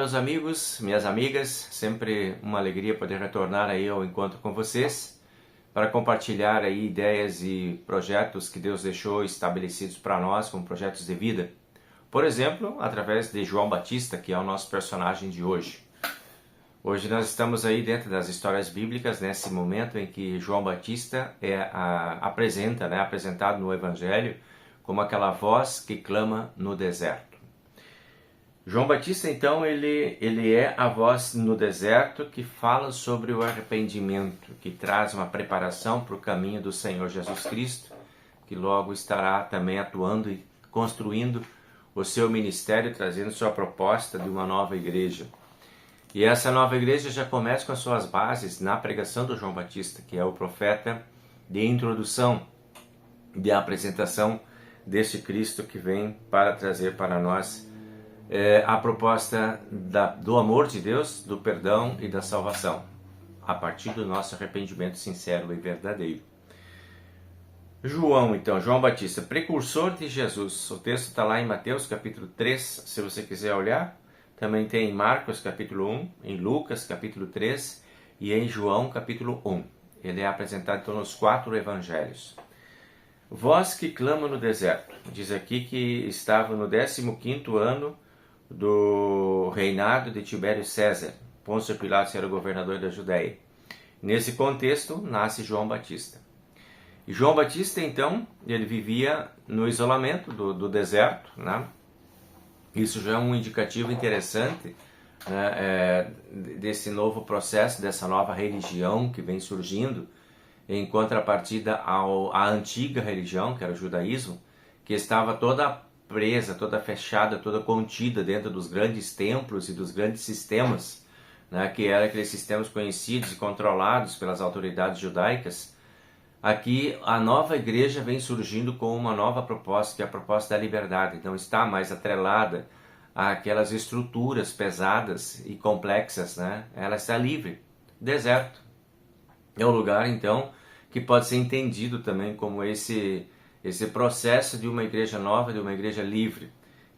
meus amigos, minhas amigas, sempre uma alegria poder retornar aí ao encontro com vocês para compartilhar aí ideias e projetos que Deus deixou estabelecidos para nós como projetos de vida. Por exemplo, através de João Batista, que é o nosso personagem de hoje. Hoje nós estamos aí dentro das histórias bíblicas, nesse momento em que João Batista é apresentado no Evangelho como aquela voz que clama no deserto. João Batista, então, ele é a voz no deserto que fala sobre o arrependimento, que traz uma preparação para o caminho do Senhor Jesus Cristo, que logo estará também atuando e construindo o seu ministério, trazendo sua proposta de uma nova igreja. E essa nova igreja já começa com as suas bases na pregação do João Batista, que é o profeta de introdução, de apresentação deste Cristo que vem para trazer para nós a proposta do amor de Deus, do perdão e da salvação, a partir do nosso arrependimento sincero e verdadeiro. João Batista, precursor de Jesus. O texto está lá em Mateus capítulo 3, se você quiser olhar. Também tem em Marcos capítulo 1, em Lucas capítulo 3 e em João capítulo 1. Ele é apresentado então nos 4 evangelhos. Voz que clama no deserto. Diz aqui que estava no 15º ano do reinado de Tibério César. Pôncio Pilatos era o governador da Judéia. Nesse contexto, nasce João Batista. E João Batista, então, ele vivia no isolamento do deserto, né? Isso já é um indicativo interessante, né, desse novo processo, dessa nova religião que vem surgindo, em contrapartida à antiga religião, que era o judaísmo, que estava toda presa, toda fechada, toda contida dentro dos grandes templos e dos grandes sistemas, né, que eram aqueles sistemas conhecidos e controlados pelas autoridades judaicas. Aqui a nova igreja vem surgindo com uma nova proposta, que é a proposta da liberdade. Então está mais atrelada àquelas estruturas pesadas e complexas, né? Ela está livre. Deserto é um lugar, então, que pode ser entendido também como esse processo de uma igreja nova, de uma igreja livre,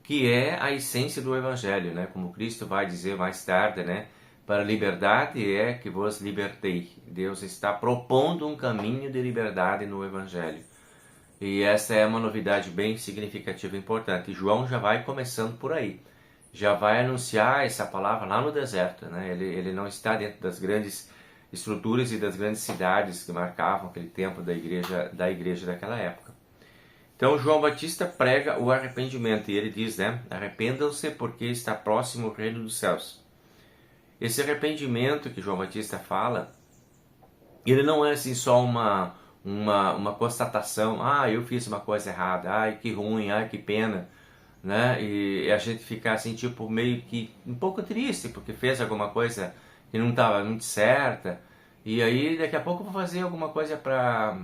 que é a essência do Evangelho, né? Como Cristo vai dizer mais tarde, né? Para a liberdade é que vos libertei. Deus está propondo um caminho de liberdade no Evangelho. E essa é uma novidade bem significativa e importante. E João já vai começando por aí. Já vai anunciar essa palavra lá no deserto, né? Ele não está dentro das grandes estruturas e das grandes cidades que marcavam aquele tempo da igreja daquela época. Então João Batista prega o arrependimento. E ele diz, né? Arrependam-se porque está próximo o reino dos céus. Esse arrependimento que João Batista fala, ele não é assim só uma constatação, eu fiz uma coisa errada, ai que ruim, ai que pena, né? E a gente fica assim, tipo, meio que um pouco triste, porque fez alguma coisa que não estava muito certa, e aí daqui a pouco eu vou fazer alguma coisa para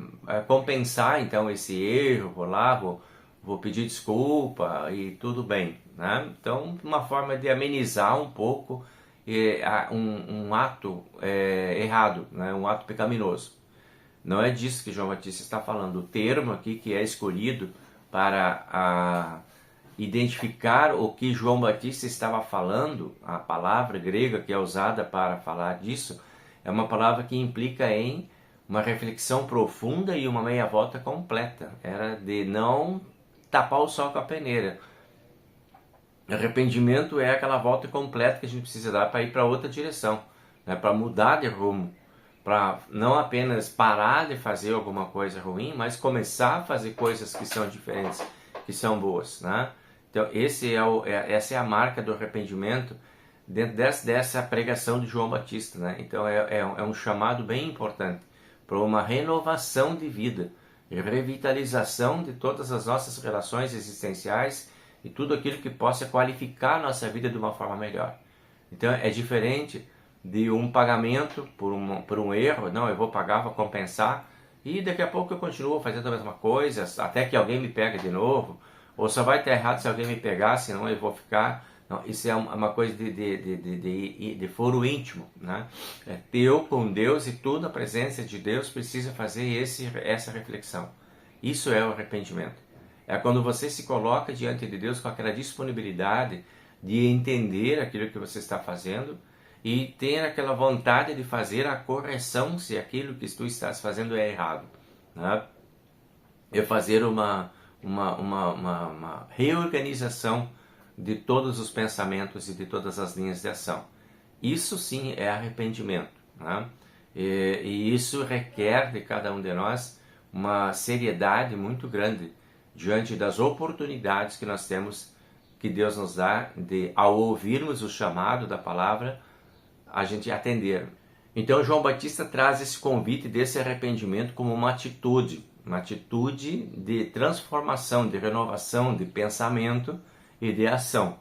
compensar então esse erro, vou pedir desculpa e tudo bem, né? Então uma forma de amenizar um pouco um ato errado, né? Um ato pecaminoso. Não é disso que João Batista está falando. O termo aqui que é escolhido para identificar o que João Batista estava falando, a palavra grega que é usada para falar disso, é uma palavra que implica em uma reflexão profunda e uma meia volta completa. Era de não tapar o sol com a peneira. Arrependimento é aquela volta completa que a gente precisa dar para ir para outra direção, né? Para mudar de rumo, para não apenas parar de fazer alguma coisa ruim, mas começar a fazer coisas que são diferentes, que são boas, né? Então essa é a marca do arrependimento dentro dessa pregação de João Batista, né? Então é um chamado bem importante para uma renovação de vida, revitalização de todas as nossas relações existenciais e tudo aquilo que possa qualificar a nossa vida de uma forma melhor. Então é diferente de um pagamento por um erro. Não, eu vou pagar, vou compensar, e daqui a pouco eu continuo fazendo a mesma coisa, até que alguém me pega de novo, ou só vai estar errado se alguém me pegar, senão eu vou ficar... Não, isso é uma coisa de foro íntimo, né? É teu com Deus, e tudo a presença de Deus precisa fazer essa reflexão. Isso é o arrependimento. É quando você se coloca diante de Deus com aquela disponibilidade de entender aquilo que você está fazendo e ter aquela vontade de fazer a correção se aquilo que tu estás fazendo é errado, né? É fazer uma reorganização de todos os pensamentos e de todas as linhas de ação. Isso sim é arrependimento, né? E isso requer de cada um de nós uma seriedade muito grande diante das oportunidades que nós temos, que Deus nos dá, de, ao ouvirmos o chamado da palavra, a gente atender. Então João Batista traz esse convite desse arrependimento como uma atitude de transformação, de renovação, de pensamento e de ação.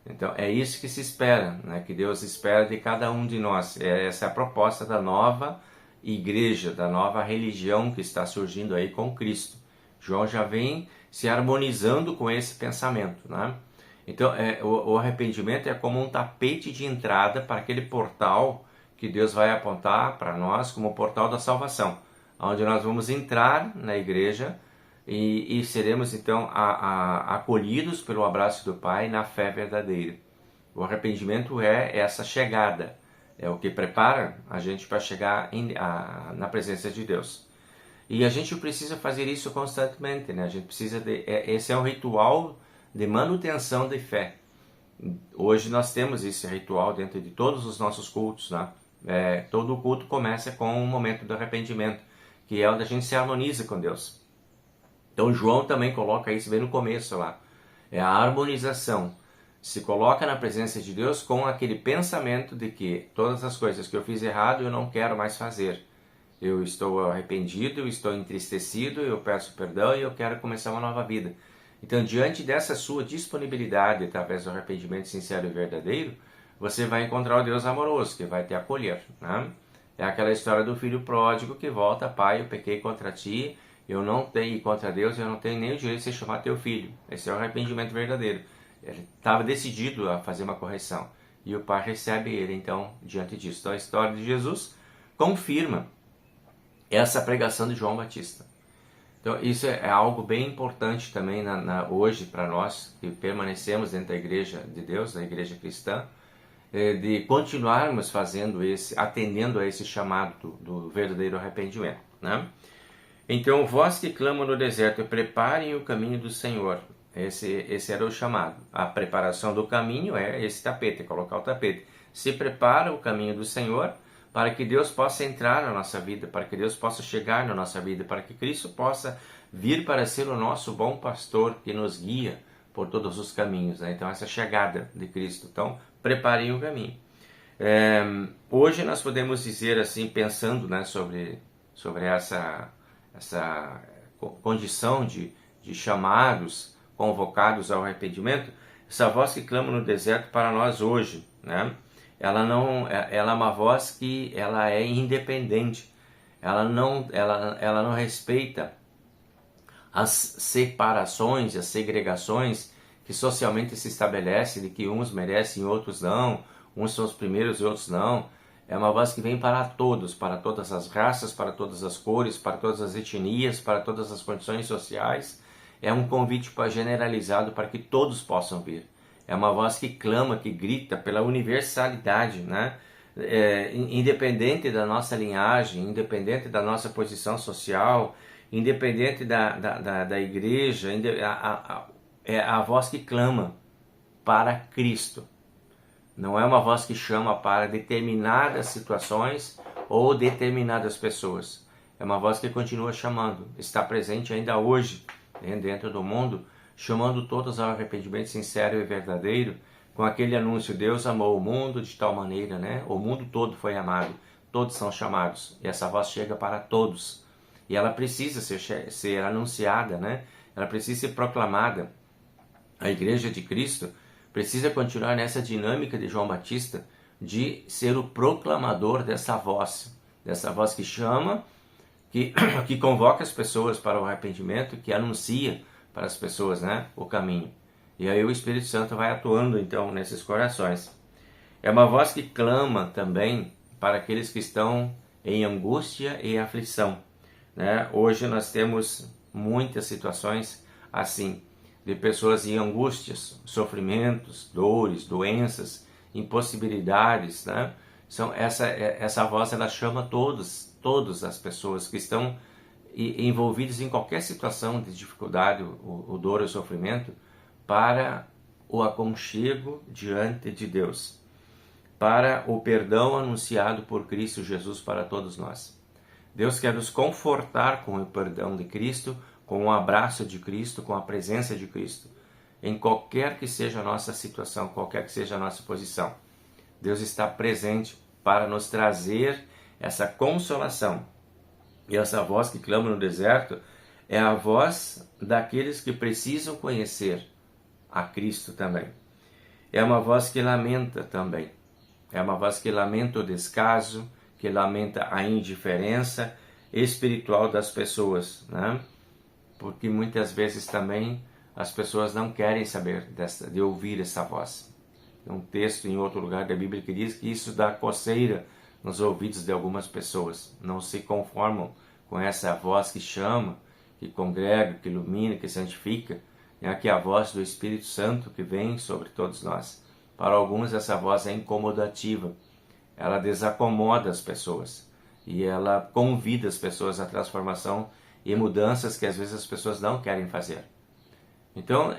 Então é isso que se espera, né? Que Deus espera de cada um de nós. Essa é a proposta da nova igreja, da nova religião que está surgindo aí com Cristo. João já vem se harmonizando com esse pensamento, né? Então o arrependimento é como um tapete de entrada para aquele portal que Deus vai apontar para nós como o portal da salvação, onde nós vamos entrar na igreja e seremos então acolhidos pelo abraço do Pai na fé verdadeira. O arrependimento é essa chegada, é o que prepara a gente para chegar na presença de Deus. E a gente precisa fazer isso constantemente, né? A gente precisa esse é um ritual de manutenção de fé. Hoje nós temos esse ritual dentro de todos os nossos cultos, né? Todo culto começa com um momento do arrependimento, que é onde a gente se harmoniza com Deus. Então João também coloca isso bem no começo lá. É a harmonização. Se coloca na presença de Deus com aquele pensamento de que todas as coisas que eu fiz errado eu não quero mais fazer. Eu estou arrependido, eu estou entristecido, eu peço perdão e eu quero começar uma nova vida. Então, diante dessa sua disponibilidade, através do arrependimento sincero e verdadeiro, você vai encontrar o Deus amoroso, que vai te acolher, né? É aquela história do filho pródigo que volta: pai, eu pequei contra ti, eu não tenho contra Deus, eu não tenho nem o direito de se chamar teu filho. Esse é o arrependimento verdadeiro. Ele estava decidido a fazer uma correção e o pai recebe ele, então, diante disso. Então, a história de Jesus confirma essa pregação de João Batista. Então, isso é algo bem importante também hoje para nós, que permanecemos dentro da igreja de Deus, da igreja cristã, de continuarmos atendendo a esse chamado do verdadeiro arrependimento, né? Então, vós que clamam no deserto, preparem o caminho do Senhor. Esse era o chamado. A preparação do caminho é esse tapete, colocar o tapete. Se prepara o caminho do Senhor para que Deus possa entrar na nossa vida, para que Deus possa chegar na nossa vida, para que Cristo possa vir para ser o nosso bom pastor que nos guia por todos os caminhos, né? Então, essa chegada de Cristo. Então, preparem o caminho. Hoje nós podemos dizer assim, pensando, né, sobre essa condição de chamados, convocados ao arrependimento, essa voz que clama no deserto para nós hoje, né? Ela é uma voz que ela é independente, ela não respeita as separações, as segregações que socialmente se estabelece, de que uns merecem e outros não, uns são os primeiros e outros não. É uma voz que vem para todos, para todas as raças, para todas as cores, para todas as etnias, para todas as condições sociais. É um convite generalizado para que todos possam vir. É uma voz que clama, que grita pela universalidade, né? Independente da nossa linhagem, independente da nossa posição social, independente da igreja, é a voz que clama para Cristo. Não é uma voz que chama para determinadas situações ou determinadas pessoas. É uma voz que continua chamando, está presente ainda hoje, dentro do mundo, chamando todos ao arrependimento sincero e verdadeiro, com aquele anúncio: Deus amou o mundo de tal maneira, né? O mundo todo foi amado, todos são chamados, e essa voz chega para todos. E ela precisa ser anunciada, né? Ela precisa ser proclamada. A Igreja de Cristo precisa continuar nessa dinâmica de João Batista, de ser o proclamador dessa voz que chama, que convoca as pessoas para o arrependimento, que anuncia para as pessoas, né, o caminho. E aí o Espírito Santo vai atuando então nesses corações. É uma voz que clama também para aqueles que estão em angústia e aflição, né? Hoje nós temos muitas situações assim, de pessoas em angústias, sofrimentos, dores, doenças, impossibilidades, né? Essa voz, ela chama todas as pessoas que estão envolvidas em qualquer situação de dificuldade, o dor ou sofrimento, para o aconchego diante de Deus, para o perdão anunciado por Cristo Jesus para todos nós. Deus quer nos confortar com o perdão de Cristo, com o abraço de Cristo, com a presença de Cristo, em qualquer que seja a nossa situação, qualquer que seja a nossa posição. Deus está presente para nos trazer essa consolação. E essa voz que clama no deserto é a voz daqueles que precisam conhecer a Cristo também. É uma voz que lamenta também. É uma voz que lamenta o descaso, que lamenta a indiferença espiritual das pessoas, né? Porque muitas vezes também as pessoas não querem saber de ouvir essa voz. Tem um texto em outro lugar da Bíblia que diz que isso dá coceira nos ouvidos de algumas pessoas. Não se conformam com essa voz que chama, que congrega, que ilumina, que santifica. É aqui a voz do Espírito Santo que vem sobre todos nós. Para alguns essa voz é incomodativa. Ela desacomoda as pessoas e ela convida as pessoas à transformação e mudanças que às vezes as pessoas não querem fazer. Então,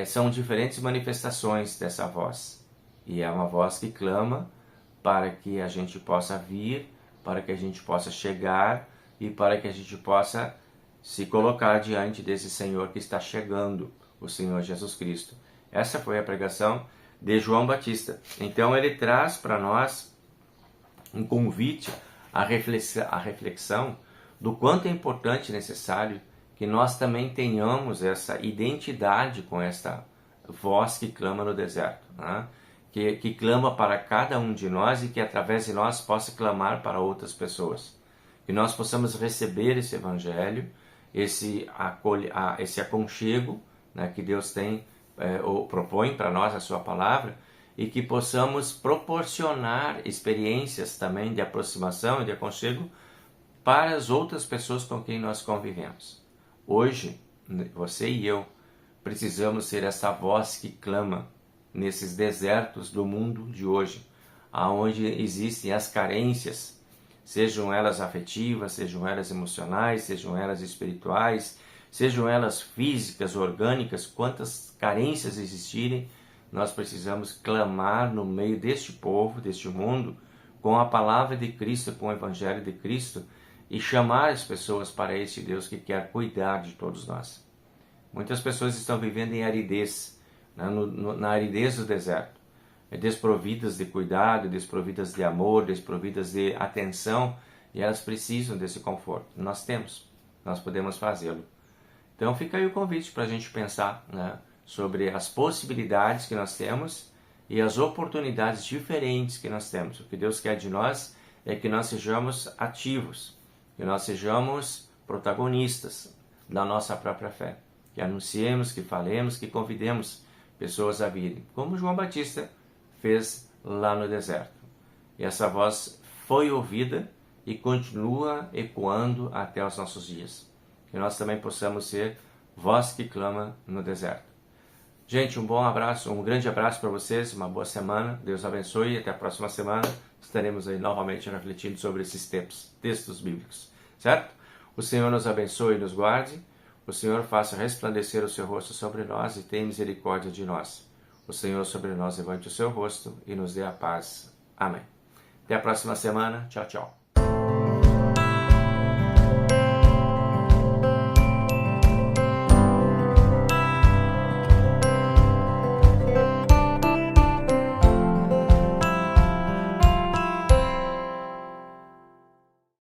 são diferentes manifestações dessa voz. E é uma voz que clama para que a gente possa vir, para que a gente possa chegar e para que a gente possa se colocar diante desse Senhor que está chegando, o Senhor Jesus Cristo. Essa foi a pregação de João Batista. Então, ele traz para nós um convite à reflexão do quanto é importante e necessário que nós também tenhamos essa identidade com esta voz que clama no deserto, né? que clama para cada um de nós e que através de nós possa clamar para outras pessoas. Que nós possamos receber esse evangelho, esse aconchego, né, que Deus tem ou propõe para nós a sua palavra, e que possamos proporcionar experiências também de aproximação e de aconchego para as outras pessoas com quem nós convivemos. Hoje, você e eu precisamos ser essa voz que clama nesses desertos do mundo de hoje, aonde existem as carências, sejam elas afetivas, sejam elas emocionais, sejam elas espirituais, sejam elas físicas, orgânicas, quantas carências existirem, nós precisamos clamar no meio deste povo, deste mundo, com a palavra de Cristo, com o Evangelho de Cristo, e chamar as pessoas para esse Deus que quer cuidar de todos nós. Muitas pessoas estão vivendo em aridez, na aridez do deserto, desprovidas de cuidado, desprovidas de amor, desprovidas de atenção, e elas precisam desse conforto. Nós temos, nós podemos fazê-lo. Então fica aí o convite para a gente pensar, né, sobre as possibilidades que nós temos e as oportunidades diferentes que nós temos. O que Deus quer de nós é que nós sejamos ativos, que nós sejamos protagonistas da nossa própria fé, que anunciemos, que falemos, que convidemos pessoas a virem, como João Batista fez lá no deserto. E essa voz foi ouvida e continua ecoando até os nossos dias. Que nós também possamos ser voz que clama no deserto. Gente, um bom abraço, um grande abraço para vocês, uma boa semana, Deus abençoe e até a próxima semana estaremos aí novamente refletindo sobre esses textos bíblicos, certo? O Senhor nos abençoe e nos guarde, o Senhor faça resplandecer o seu rosto sobre nós e tenha misericórdia de nós. O Senhor sobre nós levante o seu rosto e nos dê a paz. Amém. Até a próxima semana. Tchau, tchau.